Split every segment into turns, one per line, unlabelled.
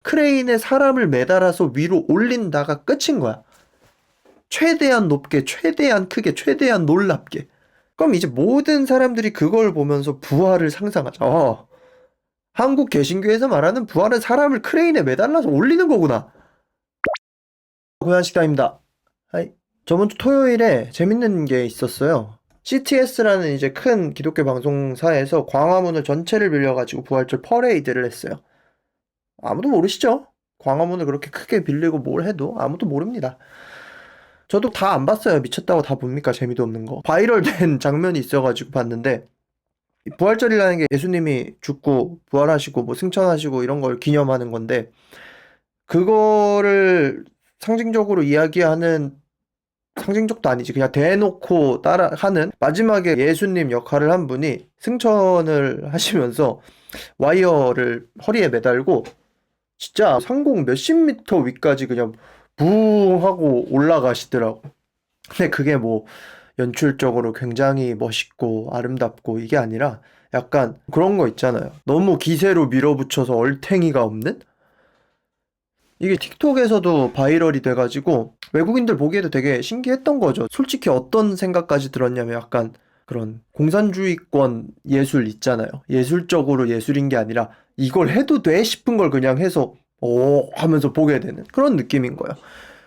크레인에 사람을 매달아서 위로 올린다가 끝인 거야. 최대한 높게, 최대한 크게, 최대한 놀랍게. 그럼 이제 모든 사람들이 그걸 보면서 부활을 상상하자. 한국 개신교에서 말하는 부활은 사람을 크레인에 매달아서 올리는 거구나. 고양식당입니다. 하이. 저번 주 토요일에 재밌는 게 있었어요. CTS라는 이제 큰 기독교 방송사에서 광화문을 전체를 빌려가지고 부활절 퍼레이드를 했어요. 아무도 모르시죠? 광화문을 그렇게 크게 빌리고 뭘 해도 아무도 모릅니다. 저도 다 안 봤어요. 미쳤다고 다 봅니까? 재미도 없는 거. 바이럴된 장면이 있어가지고 봤는데, 부활절이라는 게 예수님이 죽고 부활하시고 뭐 승천하시고 이런 걸 기념하는 건데, 그거를 상징적으로 이야기하는, 상징적도 아니지, 그냥 대놓고 따라하는 마지막에 예수님 역할을 한 분이 승천을 하시면서 와이어를 허리에 매달고 진짜 상공 몇십 미터 위까지 그냥 붕 하고 올라가시더라고. 근데 그게 뭐 연출적으로 굉장히 멋있고 아름답고 이게 아니라 약간 그런 거 있잖아요. 너무 기세로 밀어붙여서 얼탱이가 없는? 이게 틱톡에서도 바이럴이 돼가지고 외국인들 보기에도 되게 신기했던 거죠. 솔직히 어떤 생각까지 들었냐면 약간 그런 공산주의권 예술 있잖아요. 예술적으로 예술인 게 아니라 이걸 해도 돼 싶은 걸 그냥 해서 하면서 보게 되는 그런 느낌인 거예요.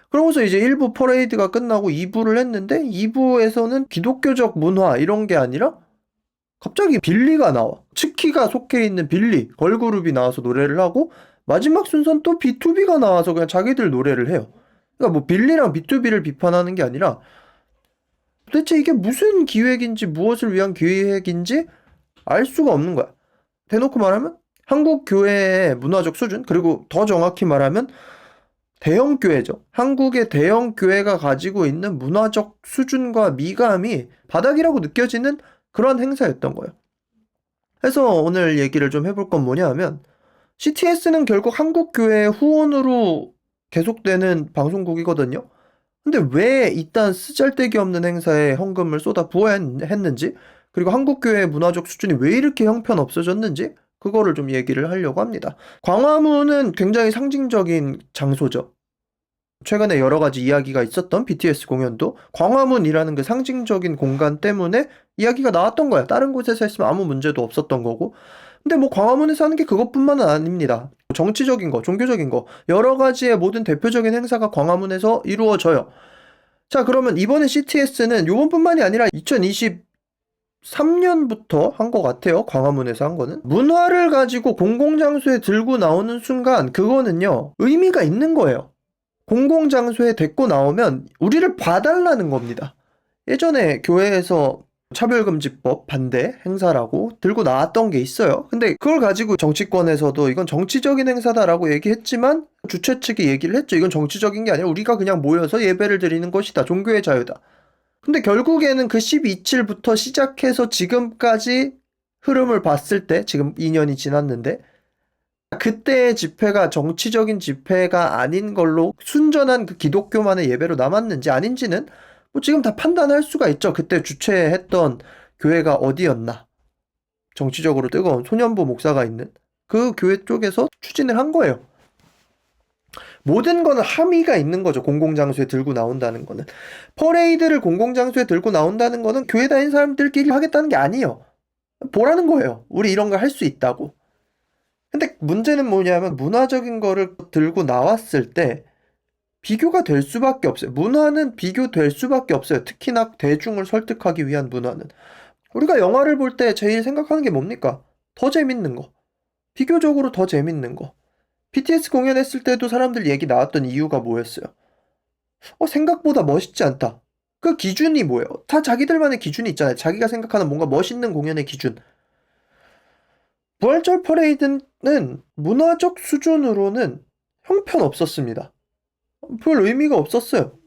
그러면서 이제 1부 퍼레이드가 끝나고 2부를 했는데 2부에서는 기독교적 문화 이런 게 아니라 갑자기 빌리가 나와. 츠키가 속해 있는 빌리, 걸그룹이 나와서 노래를 하고 마지막 순서는 또 B2B가 나와서 그냥 자기들 노래를 해요. 그러니까 뭐 빌리랑 B2B를 비판하는 게 아니라 도대체 이게 무슨 기획인지 무엇을 위한 기획인지 알 수가 없는 거야. 대놓고 말하면 한국 교회의 문화적 수준, 그리고 더 정확히 말하면 대형 교회죠. 한국의 대형 교회가 가지고 있는 문화적 수준과 미감이 바닥이라고 느껴지는 그런 행사였던 거예요. 그래서 오늘 얘기를 좀 해볼 건 뭐냐 하면 CTS는 결국 한국 교회의 후원으로 계속되는 방송국이거든요. 근데 왜 이딴 쓰잘데기 없는 행사에 헌금을 쏟아 부어야 했는지, 그리고 한국 교회의 문화적 수준이 왜 이렇게 형편없어졌는지 그거를 좀 얘기를 하려고 합니다. 광화문은 굉장히 상징적인 장소죠. 최근에 여러 가지 이야기가 있었던 BTS 공연도 광화문이라는 그 상징적인 공간 때문에 이야기가 나왔던 거야. 다른 곳에서 했으면 아무 문제도 없었던 거고. 근데 뭐 광화문에서 하는 게 그것뿐만은 아닙니다. 정치적인 거, 종교적인 거, 여러 가지의 모든 대표적인 행사가 광화문에서 이루어져요. 자, 그러면 이번에 CTS는 요번뿐만이 아니라 2023년부터 한 것 같아요. 광화문에서 한 거는. 문화를 가지고 공공장소에 들고 나오는 순간 그거는요, 의미가 있는 거예요. 공공장소에 데리고 나오면 우리를 봐달라는 겁니다. 예전에 교회에서 차별금지법 반대 행사라고 들고 나왔던 게 있어요. 근데 그걸 가지고 정치권에서도 이건 정치적인 행사다라고 얘기했지만 주최 측이 얘기를 했죠. 이건 정치적인 게 아니라 우리가 그냥 모여서 예배를 드리는 것이다. 종교의 자유다. 근데 결국에는 그 12.7부터 시작해서 지금까지 흐름을 봤을 때, 지금 2년이 지났는데 그때의 집회가 정치적인 집회가 아닌 걸로 순전한 그 기독교만의 예배로 남았는지 아닌지는 뭐 지금 다 판단할 수가 있죠. 그때 주최했던 교회가 어디였나. 정치적으로 뜨거운 소년보 목사가 있는 그 교회 쪽에서 추진을 한 거예요. 모든 거는 함의가 있는 거죠. 공공장소에 들고 나온다는 거는. 퍼레이드를 공공장소에 들고 나온다는 거는 교회 다닌 사람들끼리 하겠다는 게 아니에요. 보라는 거예요. 우리 이런 걸 할 수 있다고. 근데 문제는 뭐냐면 문화적인 거를 들고 나왔을 때 비교가 될 수밖에 없어요. 문화는 비교될 수밖에 없어요. 특히나 대중을 설득하기 위한 문화는. 우리가 영화를 볼 때 제일 생각하는 게 뭡니까? 더 재밌는 거. 비교적으로 더 재밌는 거. BTS 공연했을 때도 사람들 얘기 나왔던 이유가 뭐였어요? 생각보다 멋있지 않다. 그 기준이 뭐예요? 다 자기들만의 기준이 있잖아요. 자기가 생각하는 뭔가 멋있는 공연의 기준. 부활절 퍼레이드는 문화적 수준으로는 형편없었습니다. 별 의미가 없었어요.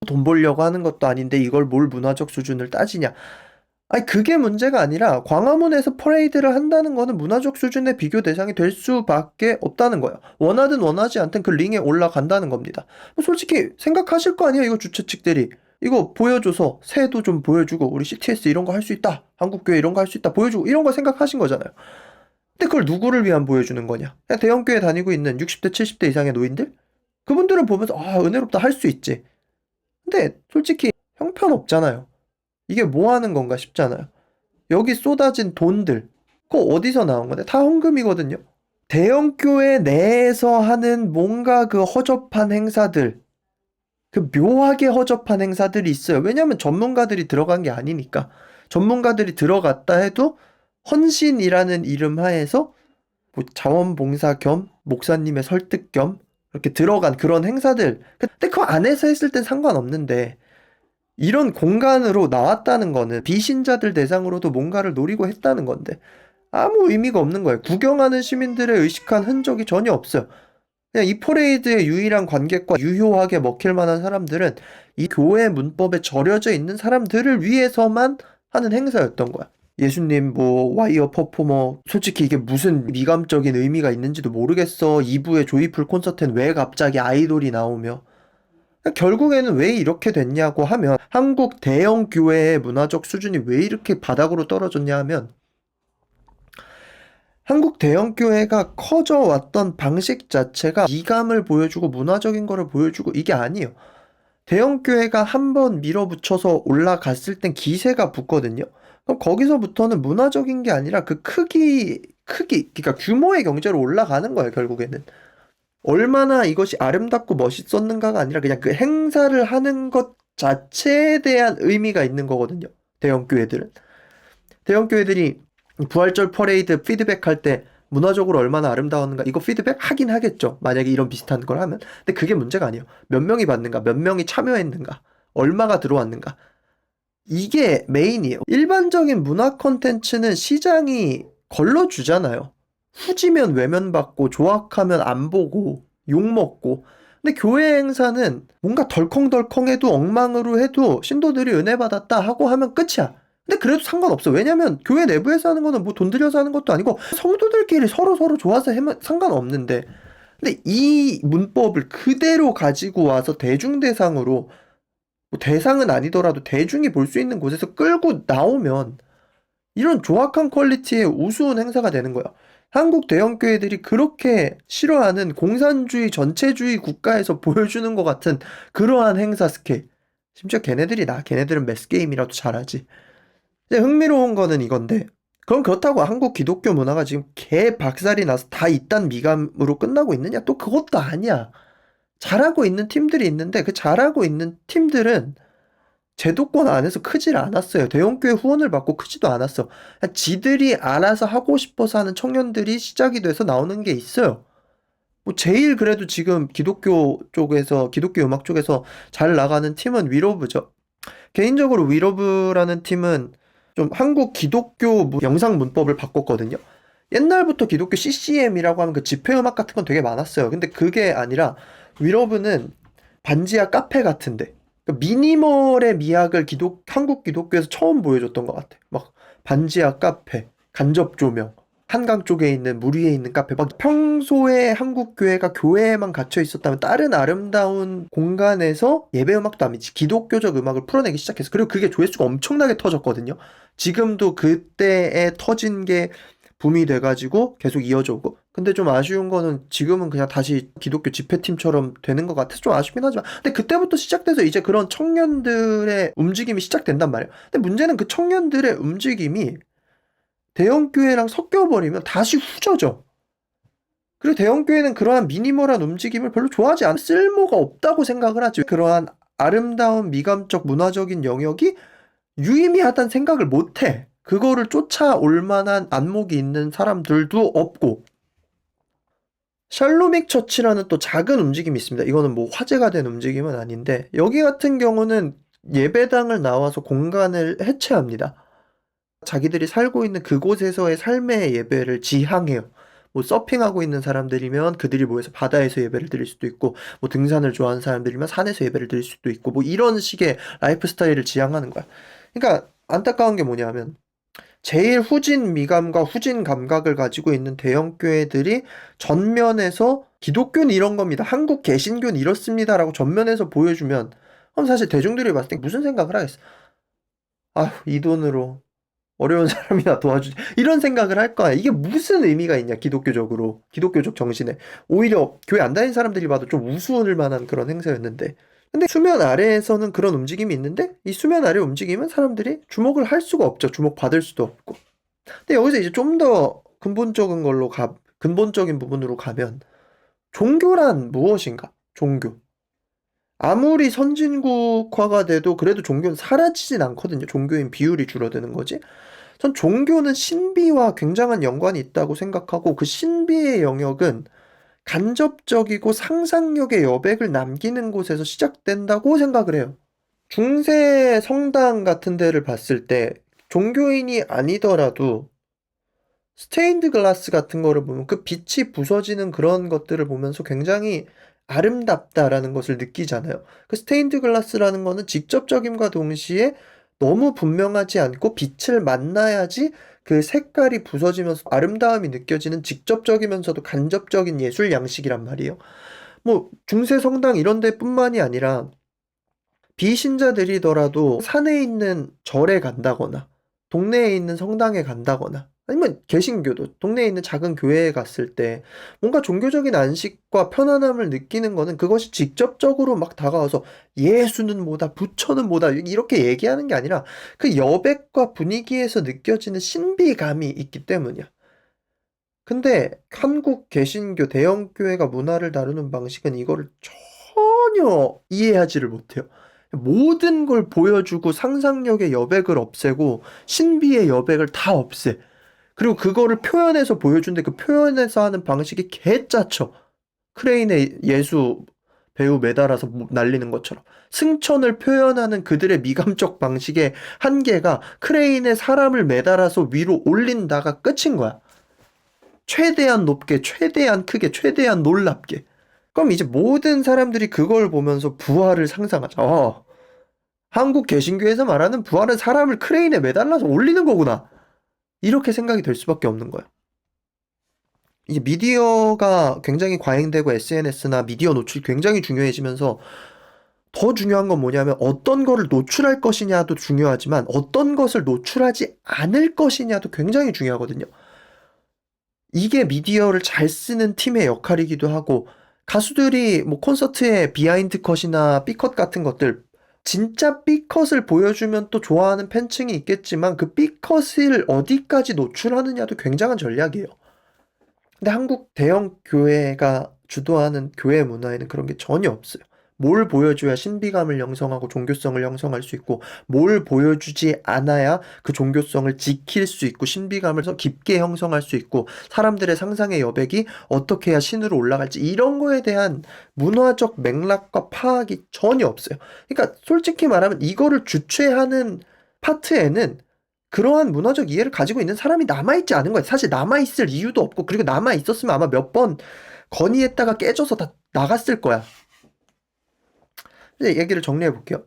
돈 벌려고 하는 것도 아닌데 이걸 뭘 문화적 수준을 따지냐. 아니, 그게 문제가 아니라 광화문에서 퍼레이드를 한다는 거는 문화적 수준의 비교 대상이 될 수밖에 없다는 거예요. 원하든 원하지 않든 그 링에 올라간다는 겁니다. 솔직히 생각하실 거 아니에요, 이거 주최 측들이. 이거 보여줘서 새도 좀 보여주고 우리 CTS 이런 거 할 수 있다. 한국교회 이런 거 할 수 있다. 보여주고 이런 거 생각하신 거잖아요. 근데 그걸 누구를 위한 보여주는 거냐? 그냥 대형교회 다니고 있는 60대, 70대 이상의 노인들? 그분들은 보면서 아, 은혜롭다 할 수 있지. 근데 솔직히 형편없잖아요. 이게 뭐 하는 건가 싶잖아요. 여기 쏟아진 돈들, 그거 어디서 나온 건데? 다 헌금이거든요. 대형교회 내에서 하는 뭔가 그 허접한 행사들, 그 묘하게 허접한 행사들이 있어요. 왜냐면 전문가들이 들어간 게 아니니까. 전문가들이 들어갔다 해도 헌신이라는 이름 하에서 뭐 자원봉사 겸 목사님의 설득 겸 이렇게 들어간 그런 행사들. 근데 그 안에서 했을 땐 상관없는데 이런 공간으로 나왔다는 거는 비신자들 대상으로도 뭔가를 노리고 했다는 건데 아무 의미가 없는 거예요. 구경하는 시민들의 의식한 흔적이 전혀 없어요. 그냥 이 퍼레이드의 유일한 관객과 유효하게 먹힐 만한 사람들은 이 교회 문법에 절여져 있는 사람들을 위해서만 하는 행사였던 거야. 예수님 뭐 와이어 퍼포머 솔직히 이게 무슨 미감적인 의미가 있는지도 모르겠어. 2부의 조이풀 콘서트는 왜 갑자기 아이돌이 나오며 결국에는 왜 이렇게 됐냐고 하면 한국 대형 교회의 문화적 수준이 왜 이렇게 바닥으로 떨어졌냐 하면 한국 대형 교회가 커져왔던 방식 자체가 미감을 보여주고 문화적인 거를 보여주고 이게 아니에요. 대형 교회가 한번 밀어붙여서 올라갔을 땐 기세가 붙거든요. 그럼 거기서부터는 문화적인 게 아니라 그 크기, 그러니까 규모의 경제로 올라가는 거예요, 결국에는. 얼마나 이것이 아름답고 멋있었는가가 아니라 그냥 그 행사를 하는 것 자체에 대한 의미가 있는 거거든요. 대형 교회들은. 대형 교회들이 부활절 퍼레이드 피드백 할 때 문화적으로 얼마나 아름다웠는가 이거 피드백 하긴 하겠죠. 만약에 이런 비슷한 걸 하면. 근데 그게 문제가 아니에요. 몇 명이 받는가, 몇 명이 참여했는가, 얼마가 들어왔는가. 이게 메인이에요. 일반적인 문화 콘텐츠는 시장이 걸러주잖아요. 후지면 외면받고 조악하면 안 보고 욕먹고. 근데 교회 행사는 뭔가 덜컹덜컹해도 엉망으로 해도 신도들이 은혜 받았다 하고 하면 끝이야. 근데 그래도 상관없어. 왜냐면 교회 내부에서 하는 거는 뭐 돈 들여서 하는 것도 아니고 성도들끼리 서로 좋아서 하면 상관없는데. 근데 이 문법을 그대로 가지고 와서 대중 대상으로 뭐 대상은 아니더라도 대중이 볼 수 있는 곳에서 끌고 나오면 이런 조악한 퀄리티의 우스운 행사가 되는 거야. 한국 대형교회들이 그렇게 싫어하는 공산주의 전체주의 국가에서 보여주는 것 같은 그러한 행사 스케일. 심지어 걔네들은 매스게임이라도 잘하지. 근데 흥미로운 거는 이건데 그럼 그렇다고 한국 기독교 문화가 지금 개 박살이 나서 다 이딴 미감으로 끝나고 있느냐? 또 그것도 아니야. 잘하고 있는 팀들이 있는데 그 잘하고 있는 팀들은 제도권 안에서 크질 않았어요. 대형교회 후원을 받고 크지도 않았어. 그냥 지들이 알아서 하고 싶어서 하는 청년들이 시작이 돼서 나오는 게 있어요. 뭐 제일 그래도 지금 기독교 쪽에서 기독교 음악 쪽에서 잘 나가는 팀은 위로브죠. 개인적으로 위로브라는 팀은 좀 한국 기독교 영상 문법을 바꿨거든요. 옛날부터 기독교 CCM이라고 하면 그 집회 음악 같은 건 되게 많았어요. 근데 그게 아니라 위러브는 반지하 카페 같은데 미니멀의 미학을 한국 기독교에서 처음 보여줬던 것 같아. 막 반지하 카페, 간접 조명, 한강 쪽에 있는 물 위에 있는 카페. 막 평소에 한국 교회가 교회에만 갇혀 있었다면 다른 아름다운 공간에서 예배 음악도 아니지 기독교적 음악을 풀어내기 시작했어. 그리고 그게 조회수가 엄청나게 터졌거든요. 지금도 그때에 터진 게 붐이 돼가지고 계속 이어져 오고. 근데 좀 아쉬운 거는 지금은 그냥 다시 기독교 집회팀처럼 되는 것 같아서 좀 아쉽긴 하지만 근데 그때부터 시작돼서 이제 그런 청년들의 움직임이 시작된단 말이에요. 근데 문제는 그 청년들의 움직임이 대형교회랑 섞여버리면 다시 후져져. 그리고 대형교회는 그러한 미니멀한 움직임을 별로 좋아하지 않아. 쓸모가 없다고 생각을 하지. 그러한 아름다운 미감적 문화적인 영역이 유의미하다는 생각을 못해. 그거를 쫓아올 만한 안목이 있는 사람들도 없고. 샬로믹 처치라는 또 작은 움직임이 있습니다. 이거는 뭐 화제가 된 움직임은 아닌데 여기 같은 경우는 예배당을 나와서 공간을 해체합니다. 자기들이 살고 있는 그곳에서의 삶의 예배를 지향해요. 뭐 서핑하고 있는 사람들이면 그들이 모여서 바다에서 예배를 드릴 수도 있고 뭐 등산을 좋아하는 사람들이면 산에서 예배를 드릴 수도 있고 뭐 이런 식의 라이프 스타일을 지향하는 거야. 그러니까 안타까운 게 뭐냐면 제일 후진 미감과 후진 감각을 가지고 있는 대형 교회들이 전면에서 기독교는 이런 겁니다. 한국 개신교는 이렇습니다라고 전면에서 보여주면 그럼 사실 대중들이 봤을 때 무슨 생각을 하겠어? 아, 이 돈으로 어려운 사람이나 도와주지. 이런 생각을 할 거야. 이게 무슨 의미가 있냐, 기독교적으로. 기독교적 정신에. 오히려 교회 안 다니는 사람들이 봐도 좀 우스울 만한 그런 행사였는데. 근데 수면 아래에서는 그런 움직임이 있는데, 이 수면 아래 움직임은 사람들이 주목을 할 수가 없죠. 주목받을 수도 없고. 근데 여기서 이제 좀 더 근본적인 부분으로 가면, 종교란 무엇인가? 종교. 아무리 선진국화가 돼도 그래도 종교는 사라지진 않거든요. 종교인 비율이 줄어드는 거지. 전 종교는 신비와 굉장한 연관이 있다고 생각하고 그 신비의 영역은 간접적이고 상상력의 여백을 남기는 곳에서 시작된다고 생각을 해요. 중세 성당 같은 데를 봤을 때 종교인이 아니더라도 스테인드 글라스 같은 거를 보면 그 빛이 부서지는 그런 것들을 보면서 굉장히 아름답다라는 것을 느끼잖아요. 그 스테인드 글라스라는 거는 직접적임과 동시에 너무 분명하지 않고 빛을 만나야지 그 색깔이 부서지면서 아름다움이 느껴지는 직접적이면서도 간접적인 예술 양식이란 말이에요. 뭐 중세 성당 이런 데뿐만이 아니라 비신자들이더라도 산에 있는 절에 간다거나 동네에 있는 성당에 간다거나 아니면 개신교도 동네에 있는 작은 교회에 갔을 때 뭔가 종교적인 안식과 편안함을 느끼는 거는 그것이 직접적으로 막 다가와서 예수는 뭐다, 부처는 뭐다 이렇게 얘기하는 게 아니라 그 여백과 분위기에서 느껴지는 신비감이 있기 때문이야. 근데 한국 개신교 대형교회가 문화를 다루는 방식은 이거를 전혀 이해하지를 못해요. 모든 걸 보여주고 상상력의 여백을 없애고 신비의 여백을 다 없애. 그리고 그거를 표현해서 보여준데 그 표현해서 하는 방식이 개짜쳐. 크레인에 예수 배우 매달아서 날리는 것처럼. 승천을 표현하는 그들의 미감적 방식의 한계가 크레인에 사람을 매달아서 위로 올린다가 끝인 거야. 최대한 높게, 최대한 크게, 최대한 놀랍게. 그럼 이제 모든 사람들이 그걸 보면서 부활을 상상하자. 한국 개신교에서 말하는 부활은 사람을 크레인에 매달아서 올리는 거구나. 이렇게 생각이 될 수밖에 없는 거야. 이제 미디어가 굉장히 과잉되고 SNS나 미디어 노출이 굉장히 중요해지면서 더 중요한 건 뭐냐면 어떤 거를 노출할 것이냐도 중요하지만 어떤 것을 노출하지 않을 것이냐도 굉장히 중요하거든요. 이게 미디어를 잘 쓰는 팀의 역할이기도 하고 가수들이 뭐 콘서트에 비하인드 컷이나 B컷 같은 것들 진짜 B컷을 보여주면 또 좋아하는 팬층이 있겠지만 그 B컷을 어디까지 노출하느냐도 굉장한 전략이에요. 근데 한국 대형 교회가 주도하는 교회 문화에는 그런 게 전혀 없어요. 뭘 보여줘야 신비감을 형성하고 종교성을 형성할 수 있고, 뭘 보여주지 않아야 그 종교성을 지킬 수 있고, 신비감을 더 깊게 형성할 수 있고, 사람들의 상상의 여백이 어떻게 해야 신으로 올라갈지, 이런 거에 대한 문화적 맥락과 파악이 전혀 없어요. 그러니까 솔직히 말하면 이거를 주최하는 파트에는 그러한 문화적 이해를 가지고 있는 사람이 남아있지 않은 거야. 사실 남아있을 이유도 없고, 그리고 남아있었으면 아마 몇 번 건의했다가 깨져서 다 나갔을 거야. 이제 얘기를 정리해 볼게요.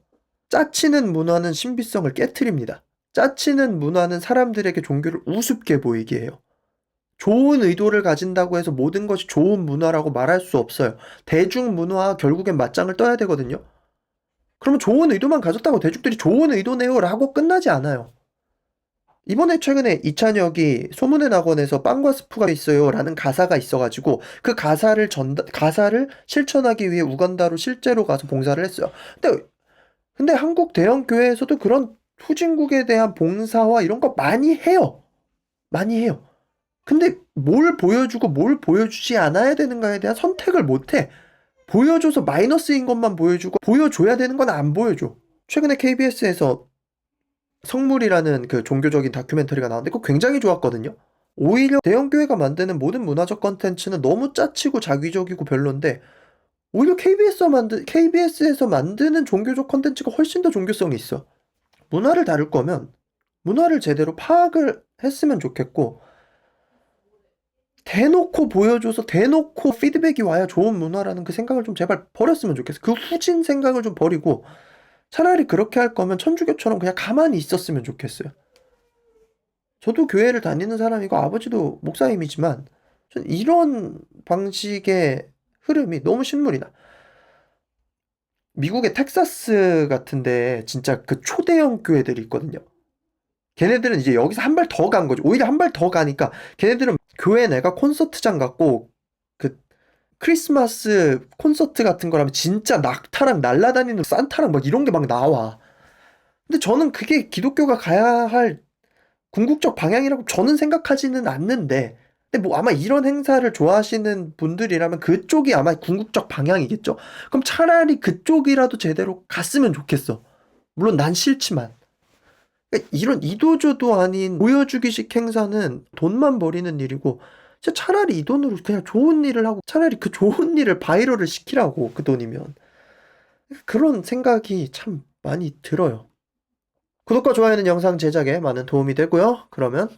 짜치는 문화는 신비성을 깨트립니다. 짜치는 문화는 사람들에게 종교를 우습게 보이게 해요. 좋은 의도를 가진다고 해서 모든 것이 좋은 문화라고 말할 수 없어요. 대중문화와 결국엔 맞짱을 떠야 되거든요. 그러면 좋은 의도만 가졌다고 대중들이 좋은 의도네요 라고 끝나지 않아요. 이번에 최근에 이찬혁이 소문의 낙원에서 빵과 스프가 있어요 라는 가사가 있어가지고 그 가사를 실천하기 위해 우간다로 실제로 가서 봉사를 했어요. 근데 한국 대형 교회에서도 그런 후진국에 대한 봉사와 이런 거 많이 해요. 많이 해요. 근데 뭘 보여주고 뭘 보여주지 않아야 되는가에 대한 선택을 못 해. 보여줘서 마이너스인 것만 보여주고 보여줘야 되는 건 안 보여줘. 최근에 KBS에서 성물이라는 그 종교적인 다큐멘터리가 나왔는데 그거 굉장히 좋았거든요. 오히려 대형교회가 만드는 모든 문화적 컨텐츠는 너무 짜치고 자기적이고 별론데 오히려 KBS에서 만드는 종교적 컨텐츠가 훨씬 더 종교성이 있어. 문화를 다룰 거면 문화를 제대로 파악을 했으면 좋겠고 대놓고 보여줘서 대놓고 피드백이 와야 좋은 문화라는 그 생각을 좀 제발 버렸으면 좋겠어. 그 후진 생각을 좀 버리고 차라리 그렇게 할 거면 천주교처럼 그냥 가만히 있었으면 좋겠어요. 저도 교회를 다니는 사람이고 아버지도 목사님이지만 전 이런 방식의 흐름이 너무 신물이 나. 미국의 텍사스 같은데 진짜 그 초대형 교회들이 있거든요. 걔네들은 이제 여기서 한 발 더 간 거죠. 오히려 한 발 더 가니까 걔네들은 교회 내가 콘서트장 같고 그 크리스마스 콘서트 같은 거라면 진짜 낙타랑 날아다니는 산타랑 막 이런 게 막 나와. 근데 저는 그게 기독교가 가야 할 궁극적 방향이라고 저는 생각하지는 않는데, 근데 뭐 아마 이런 행사를 좋아하시는 분들이라면 그쪽이 아마 궁극적 방향이겠죠? 그럼 차라리 그쪽이라도 제대로 갔으면 좋겠어. 물론 난 싫지만. 그러니까 이런 이도저도 아닌 보여주기식 행사는 돈만 버리는 일이고, 진짜 차라리 이 돈으로 그냥 좋은 일을 하고, 차라리 그 좋은 일을 바이럴을 시키라고, 그 돈이면. 그런 생각이 참 많이 들어요. 구독과 좋아요는 영상 제작에 많은 도움이 되고요. 그러면